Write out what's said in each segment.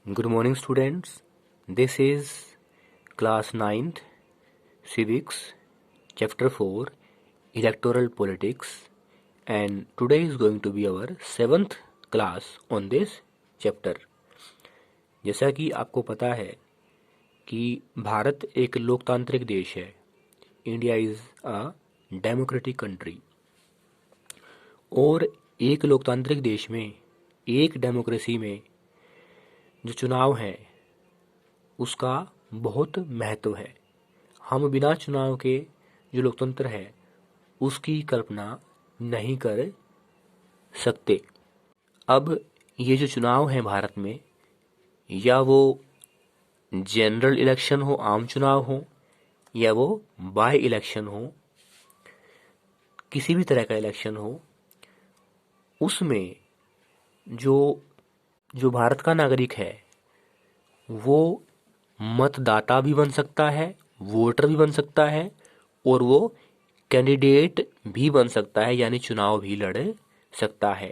Good morning, students. This is class 9th Civics, chapter 4, Electoral Politics, and today is going to be our 7th class on this chapter. जैसा कि आपको पता है कि भारत एक लोकतांत्रिक देश है. India is a democratic country. और एक लोकतांत्रिक देश में, एक डेमोक्रेसी में जो चुनाव हैं उसका बहुत महत्व है. हम बिना चुनाव के जो लोकतंत्र है उसकी कल्पना नहीं कर सकते. अब ये जो चुनाव है भारत में, या वो जनरल इलेक्शन हो, आम चुनाव हो, या वो बाय इलेक्शन हो, किसी भी तरह का इलेक्शन हो, उसमें जो जो भारत का नागरिक है वो मतदाता भी बन सकता है, वोटर भी बन सकता है, और वो कैंडिडेट भी बन सकता है, यानी चुनाव भी लड़ सकता है.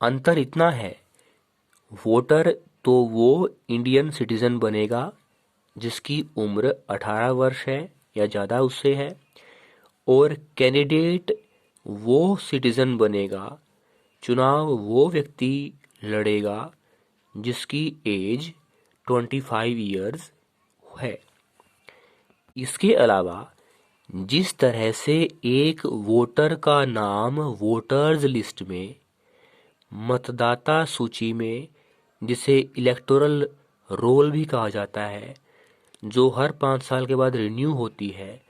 अंतर इतना है, वोटर तो वो इंडियन सिटीजन बनेगा जिसकी उम्र 18 वर्ष है या ज़्यादा उससे है, और कैंडिडेट वो सिटीजन बनेगा, चुनाव वो व्यक्ति लड़ेगा जिसकी एज 25 ईयर्स है. इसके अलावा जिस तरह से एक वोटर का नाम वोटर्स लिस्ट में, मतदाता सूची में, जिसे इलेक्टोरल रोल भी कहा जाता है, जो हर 5 साल के बाद रिन्यू होती है,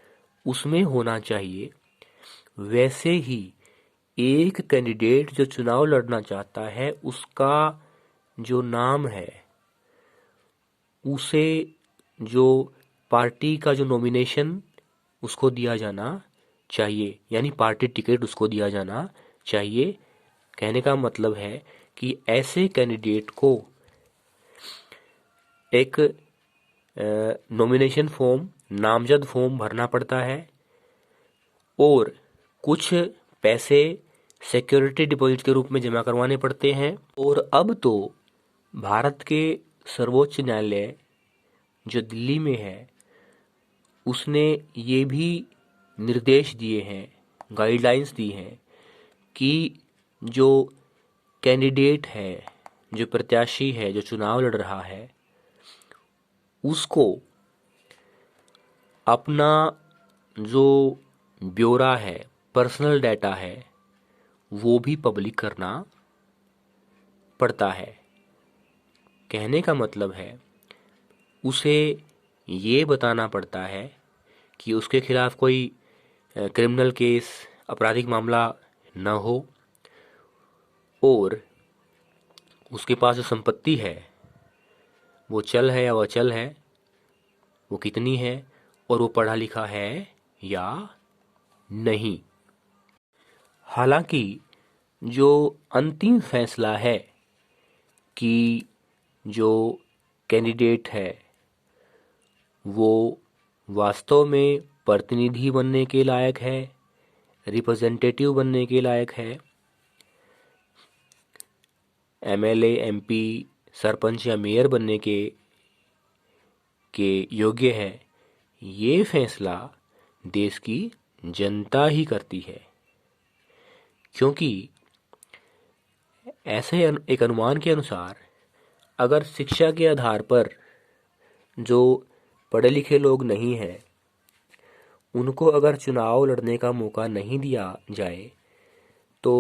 उसमें होना चाहिए, वैसे ही एक कैंडिडेट जो चुनाव लड़ना चाहता है उसका जो नाम है उसे, जो पार्टी का जो नॉमिनेशन उसको दिया जाना चाहिए, यानी पार्टी टिकट उसको दिया जाना चाहिए. कहने का मतलब है कि ऐसे कैंडिडेट को एक नॉमिनेशन फॉर्म, नामजद फॉर्म भरना पड़ता है और कुछ पैसे सिक्योरिटी डिपॉजिट के रूप में जमा करवाने पड़ते हैं. और अब तो भारत के सर्वोच्च न्यायालय जो दिल्ली में है उसने ये भी निर्देश दिए हैं, गाइडलाइंस दी हैं कि जो कैंडिडेट है, जो प्रत्याशी है, जो चुनाव लड़ रहा है, उसको अपना जो ब्यौरा है, पर्सनल डाटा है, वो भी पब्लिक करना पड़ता है. कहने का मतलब है उसे ये बताना पड़ता है कि उसके खिलाफ कोई क्रिमिनल केस, आपराधिक मामला न हो, और उसके पास जो संपत्ति है वो चल है या अचल है, वो कितनी है, और वो पढ़ा लिखा है या नहीं. हालांकि जो अंतिम फैसला है कि जो कैंडिडेट है वो वास्तव में प्रतिनिधि बनने के लायक है, रिप्रेजेंटेटिव बनने के लायक है, एमएलए, एमपी, सरपंच या मेयर बनने के योग्य है, ये फैसला देश की जनता ही करती है. क्योंकि ऐसे एक अनुमान के अनुसार अगर शिक्षा के आधार पर जो पढ़े लिखे लोग नहीं हैं उनको अगर चुनाव लड़ने का मौका नहीं दिया जाए तो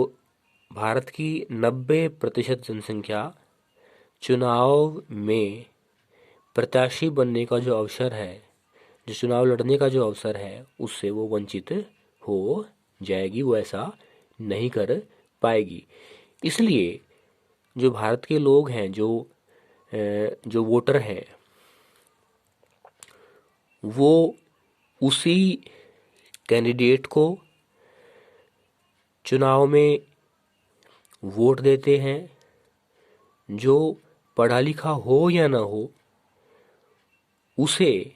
भारत की 90% जनसंख्या चुनाव में प्रत्याशी बनने का जो अवसर है, जो चुनाव लड़ने का जो अवसर है, उससे वो वंचित हो जाएगी, वो ऐसा नहीं कर पाएगी. इसलिए जो भारत के लोग हैं, जो वोटर हैं, वो उसी कैंडिडेट को चुनाव में वोट देते हैं जो पढ़ा लिखा हो या ना हो, उसे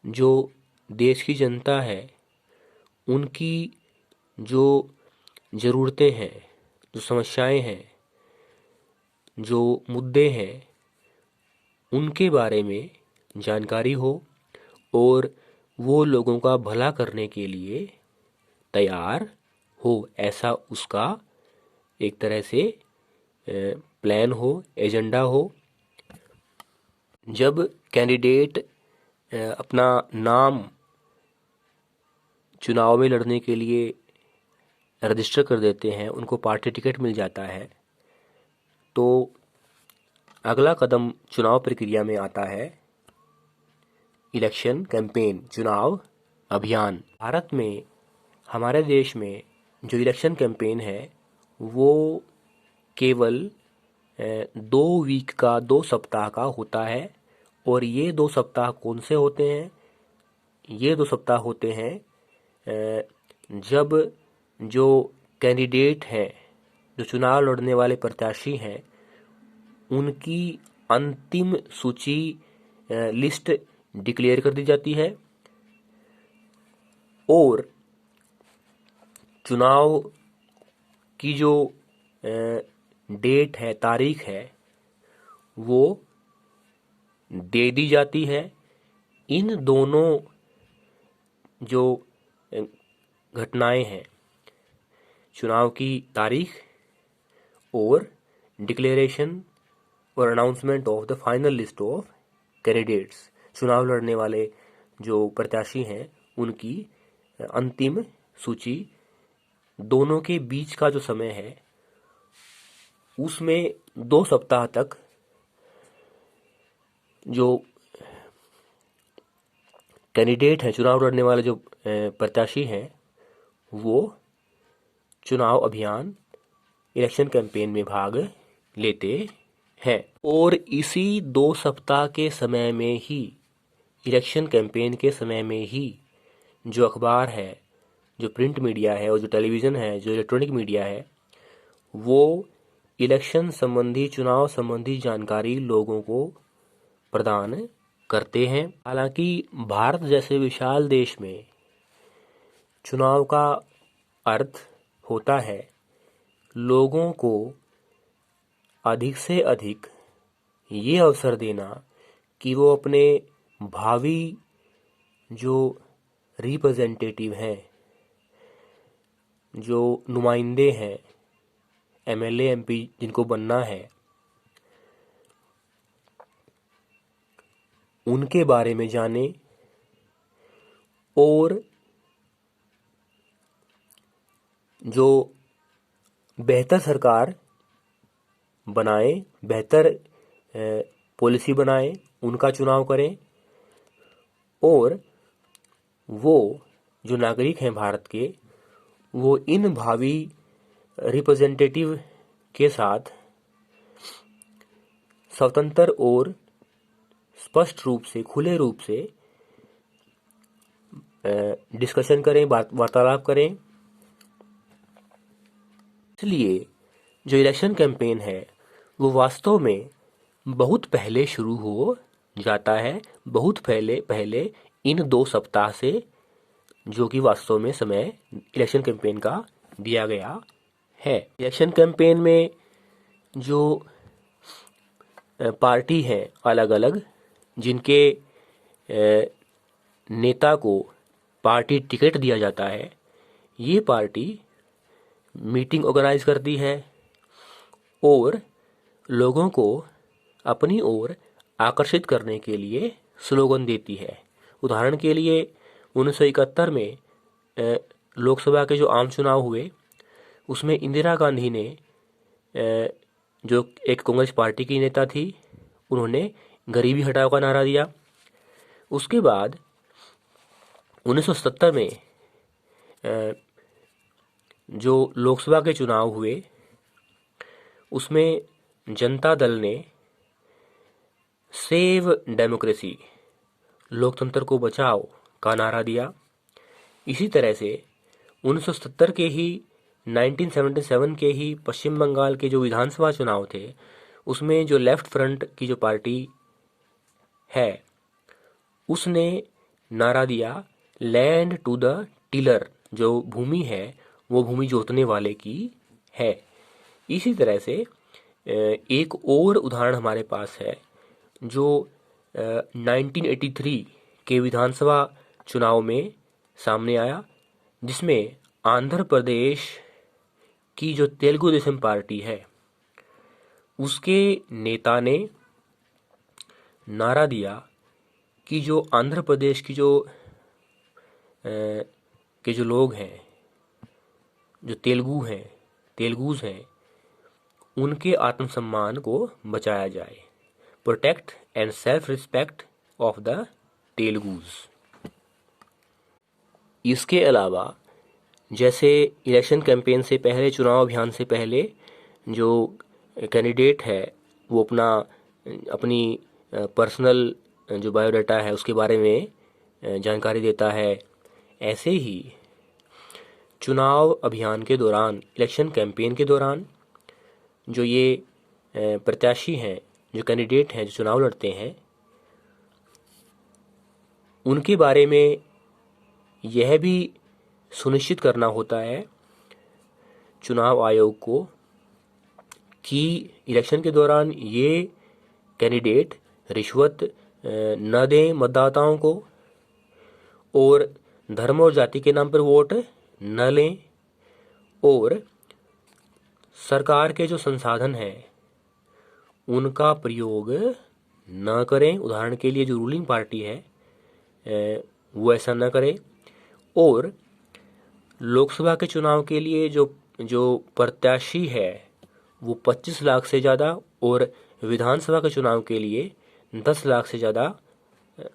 जो देश की जनता है उनकी जो ज़रूरतें हैं, जो समस्याएं हैं, जो मुद्दे हैं उनके बारे में जानकारी हो और वो लोगों का भला करने के लिए तैयार हो, ऐसा उसका एक तरह से प्लान हो, एजेंडा हो। जब कैंडिडेट अपना नाम चुनाव में लड़ने के लिए रजिस्टर कर देते हैं, उनको पार्टी टिकट मिल जाता है, तो अगला कदम चुनाव प्रक्रिया में आता है इलेक्शन कैंपेन, चुनाव अभियान। भारत में, हमारे देश में जो इलेक्शन कैंपेन है वो केवल 2 वीक का, 2 सप्ताह का होता है। और ये 2 सप्ताह कौन से होते हैं? ये 2 सप्ताह होते हैं जब जो कैंडिडेट हैं, जो चुनाव लड़ने वाले प्रत्याशी हैं, उनकी अंतिम सूची, लिस्ट डिक्लेयर कर दी जाती है और चुनाव की जो डेट है, तारीख है, वो दे दी जाती है। इन दोनों जो घटनाएं हैं, चुनाव की तारीख और डिक्लेरेशन और announcement of the final list of candidates, चुनाव लड़ने वाले जो प्रत्याशी हैं उनकी अंतिम सूची, दोनों के बीच का जो समय है उसमें 2 सप्ताह तक जो कैंडिडेट हैं, चुनाव लड़ने वाले जो प्रत्याशी हैं, वो चुनाव अभियान, इलेक्शन कैंपेन में भाग लेते हैं। और इसी 2 सप्ताह के समय में ही, इलेक्शन कैंपेन के समय में ही, जो अखबार है, जो प्रिंट मीडिया है और जो टेलीविज़न है, जो इलेक्ट्रॉनिक मीडिया है, वो इलेक्शन संबंधी, चुनाव संबंधी जानकारी लोगों को प्रदान करते हैं। हालांकि भारत जैसे विशाल देश में चुनाव का अर्थ होता है लोगों को अधिक से अधिक ये अवसर देना कि वो अपने भावी जो रिप्रेजेंटेटिव हैं, जो नुमाइंदे हैं, एमएलए, एमपी जिनको बनना है, उनके बारे में जाने और जो बेहतर सरकार बनाए, बेहतर पॉलिसी बनाए, उनका चुनाव करें। और वो जो नागरिक हैं भारत के, वो इन भावी रिप्रेजेंटेटिव के साथ स्वतंत्र और स्पष्ट रूप से, खुले रूप से डिस्कशन करें, वार्तालाप करें। इसलिए जो इलेक्शन कैंपेन है वो वास्तव में बहुत पहले शुरू हो जाता है, बहुत पहले इन 2 सप्ताह से, जो कि वास्तव में समय इलेक्शन कैंपेन का दिया गया है। इलेक्शन कैंपेन में जो पार्टी है अलग अलग, जिनके नेता को पार्टी टिकट दिया जाता है, ये पार्टी मीटिंग ऑर्गेनाइज करती है और लोगों को अपनी ओर आकर्षित करने के लिए स्लोगन देती है। उदाहरण के लिए 1971 में लोकसभा के जो आम चुनाव हुए, उसमें इंदिरा गांधी ने, जो एक कांग्रेस पार्टी की नेता थी, उन्होंने गरीबी हटाओ का नारा दिया। उसके बाद 1970 में जो लोकसभा के चुनाव हुए, उसमें जनता दल ने सेव डेमोक्रेसी, लोकतंत्र को बचाओ का नारा दिया। इसी तरह से 1970 के ही, 1977 के ही पश्चिम बंगाल के जो विधानसभा चुनाव थे, उसमें जो लेफ्ट फ्रंट की जो पार्टी है, उसने नारा दिया लैंड टू द टिलर, जो भूमि है वो भूमि जोतने वाले की है। इसी तरह से एक और उदाहरण हमारे पास है जो 1983 के विधानसभा चुनाव में सामने आया, जिसमें आंध्र प्रदेश की जो तेलुगु देशम पार्टी है उसके नेता ने नारा दिया कि जो आंध्र प्रदेश की जो लोग हैं, जो तेलुगुज हैं, उनके आत्मसम्मान को बचाया जाए। Protect and self respect of the Telugus. इसके अलावा जैसे इलेक्शन कैंपेन से पहले, चुनाव अभियान से पहले जो कैंडिडेट है वो अपनी पर्सनल जो बायोडाटा है उसके बारे में जानकारी देता है, ऐसे ही चुनाव अभियान के दौरान, इलेक्शन कैंपेन के दौरान जो ये प्रत्याशी हैं, जो कैंडिडेट हैं, जो चुनाव लड़ते हैं, उनके बारे में यह भी सुनिश्चित करना होता है चुनाव आयोग को कि इलेक्शन के दौरान ये कैंडिडेट रिश्वत न दें मतदाताओं को, और धर्म और जाति के नाम पर वोट न लें, और सरकार के जो संसाधन हैं उनका प्रयोग न करें। उदाहरण के लिए जो रूलिंग पार्टी है वो ऐसा न करे, और लोकसभा के चुनाव के लिए जो प्रत्याशी है वो 25 लाख से ज़्यादा, और विधानसभा के चुनाव के लिए 10 लाख से ज़्यादा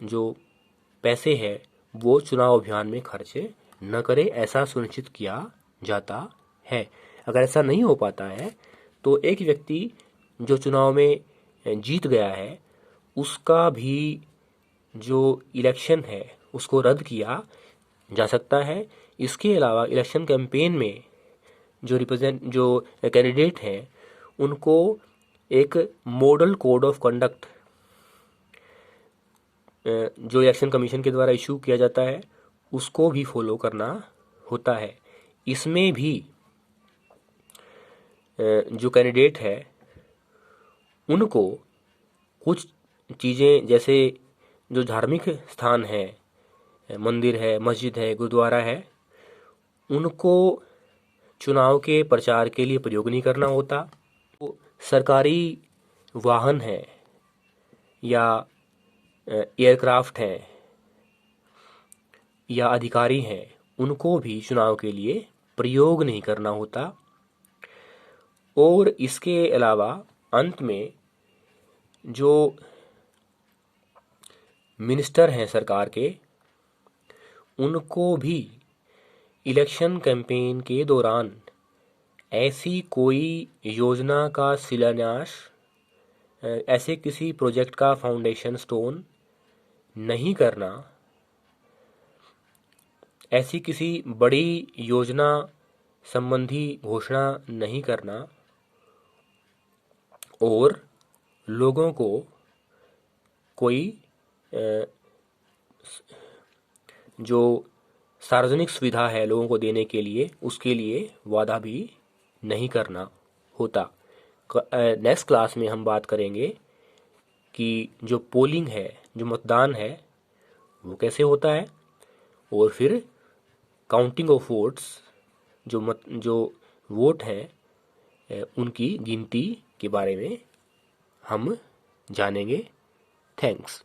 जो पैसे है वो चुनाव अभियान में खर्च न करे, ऐसा सुनिश्चित किया जाता है। अगर ऐसा नहीं हो पाता है तो एक व्यक्ति जो चुनाव में जीत गया है उसका भी जो इलेक्शन है उसको रद्द किया जा सकता है। इसके अलावा इलेक्शन कैंपेन में जो कैंडिडेट हैं उनको एक मॉडल कोड ऑफ कंडक्ट जो इलेक्शन कमीशन के द्वारा इशू किया जाता है उसको भी फॉलो करना होता है। इसमें भी जो कैंडिडेट है उनको कुछ चीज़ें, जैसे जो धार्मिक स्थान है, मंदिर है, मस्जिद है, गुरुद्वारा है, उनको चुनाव के प्रचार के लिए प्रयोग नहीं करना होता। तो सरकारी वाहन है या एयरक्राफ्ट हैं या अधिकारी हैं, उनको भी चुनाव के लिए प्रयोग नहीं करना होता। और इसके अलावा अंत में जो मिनिस्टर हैं सरकार के, उनको भी इलेक्शन कैंपेन के दौरान ऐसी कोई योजना का शिलान्यास, ऐसे किसी प्रोजेक्ट का फाउंडेशन स्टोन नहीं करना, ऐसी किसी बड़ी योजना संबंधी घोषणा नहीं करना, और लोगों को कोई जो सार्वजनिक सुविधा है लोगों को देने के लिए, उसके लिए वादा भी नहीं करना होता। नेक्स्ट क्लास में हम बात करेंगे कि जो पोलिंग है, जो मतदान है, वो कैसे होता है, और फिर काउंटिंग ऑफ वोट्स, जो वोट हैं उनकी गिनती के बारे में हम जानेंगे। थैंक्स।